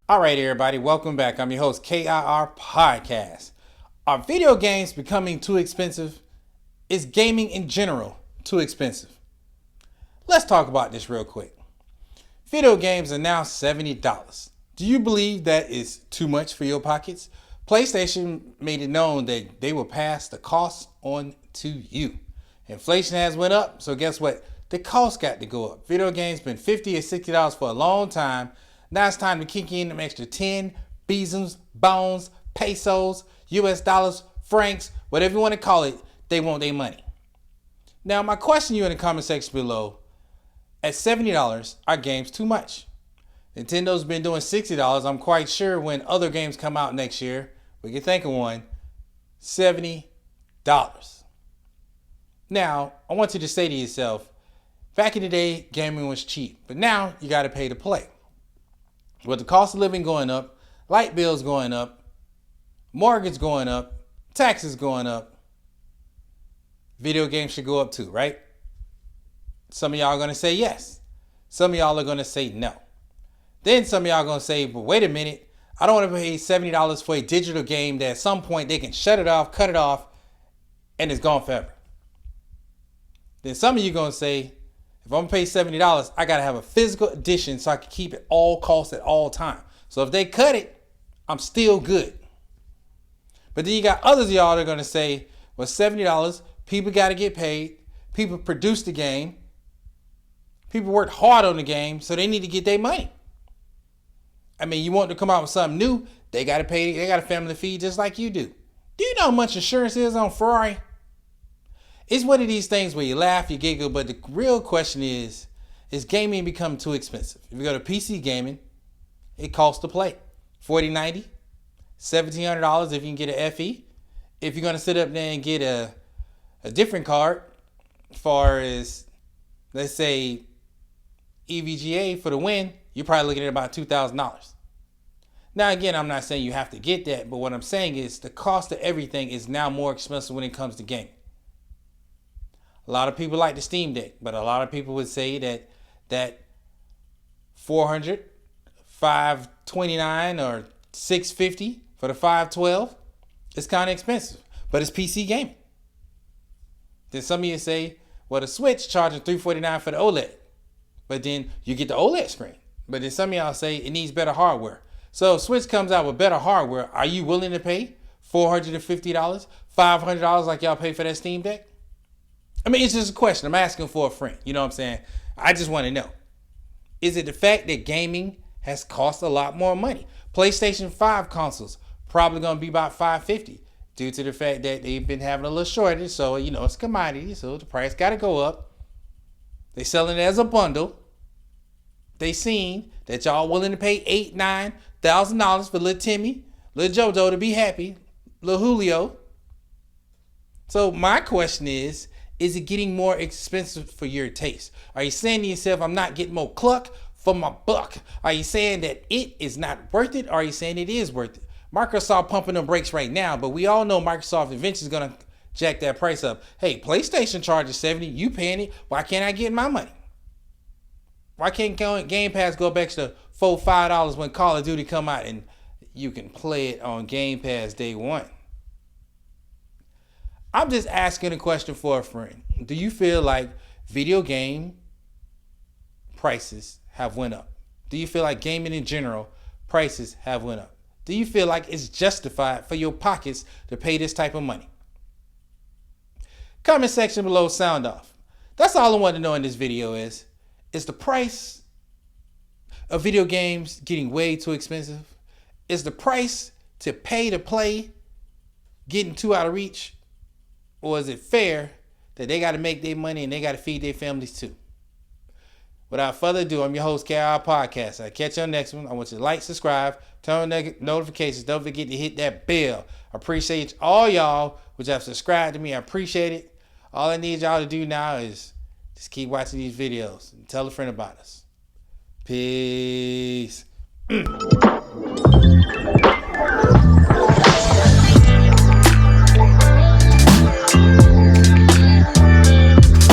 All right, everybody, welcome back. I'm your host, KirPodcast. Are video games becoming too expensive? Is gaming in general too expensive? Let's talk about this real quick. Video games are now $70. Do you believe that is too much for your pockets? PlayStation made it known that they will pass the cost on to you. Inflation has went up, so guess what? The cost got to go up. Video games been $50 or $60 for a long time. Now it's time to kick in them extra 10, beezums, bones, pesos, US dollars, francs, whatever you want to call it, they want their money. Now my question to you in the comment section below, at $70, are games too much? Nintendo's been doing $60. I'm quite sure when other games come out next year, we can think of one, $70. Now, I want you to say to yourself, back in the day, gaming was cheap, but now you got to pay to play. With the cost of living going up, light bills going up, mortgage going up, taxes going up, video games should go up too, right? Some of y'all are going to say yes. Some of y'all are going to say no. Then some of y'all are going to say, but wait a minute, I don't want to pay $70 for a digital game that at some point they can shut it off, cut it off, and it's gone forever. Then some of you are going to say, if I'm going to pay $70, I got to have a physical edition so I can keep it all costs at all time. So if they cut it, I'm still good. But then you got others of y'all that are going to say, well, $70, people got to get paid. People produce the game. People worked hard on the game, so they need to get their money. I mean, you want to come out with something new, they got to pay, they got a family feed just like you do. Do you know how much insurance is on Ferrari? It's one of these things where you laugh, you giggle, but the real question is gaming become too expensive? If you go to PC gaming, it costs to play $40.90, $1,700 if you can get an FE. If you're going to sit up there and get a different card, as far as, let's say, EVGA for the win, you're probably looking at about $2,000. Now, again, I'm not saying you have to get that, but what I'm saying is the cost of everything is now more expensive when it comes to gaming. A lot of people like the Steam Deck, but a lot of people would say that $400, $529, or $650 for the 512 is kind of expensive, but it's PC gaming. Then some of you say, well, the Switch charging $349 for the OLED, but then you get the OLED screen. But then some of y'all say it needs better hardware. So if Switch comes out with better hardware, are you willing to pay $450, $500 like y'all pay for that Steam Deck? I mean, it's just a question. I'm asking for a friend. You know what I'm saying? I just want to know. Is it the fact that gaming has cost a lot more money? PlayStation 5 consoles probably going to be about $550 due to the fact that they've been having a little shortage. So, you know, it's commodity. So the price got to go up. They selling it as a bundle. They seen that y'all willing to pay $8,000, $9,000 for little Timmy, little JoJo to be happy, little Julio. So my question is it getting more expensive for your taste? Are you saying to yourself, I'm not getting more cluck for my buck? Are you saying that it is not worth it? Or are you saying it is worth it? Microsoft pumping the brakes right now, but we all know Microsoft eventually is going to jack that price up. Hey, PlayStation charges $70, you paying it. Why can't I get my money? Why can't Game Pass go back to $4, $5 when Call of Duty come out and you can play it on Game Pass day one? I'm just asking a question for a friend. Do you feel like video game prices have went up? Do you feel like gaming in general prices have went up? Do you feel like it's justified for your pockets to pay this type of money? Comment section below, sound off. That's all I want to know in this video is the price of video games getting way too expensive? Is the price to pay to play getting too out of reach? Or is it fair that they got to make their money and they got to feed their families too? Without further ado, I'm your host, KirPodcast. I'll catch you on the next one. I want you to like, subscribe, turn on notifications. Don't forget to hit that bell. I appreciate all y'all which have subscribed to me. I appreciate it. All I need y'all to do now is just keep watching these videos and tell a friend about us. Peace.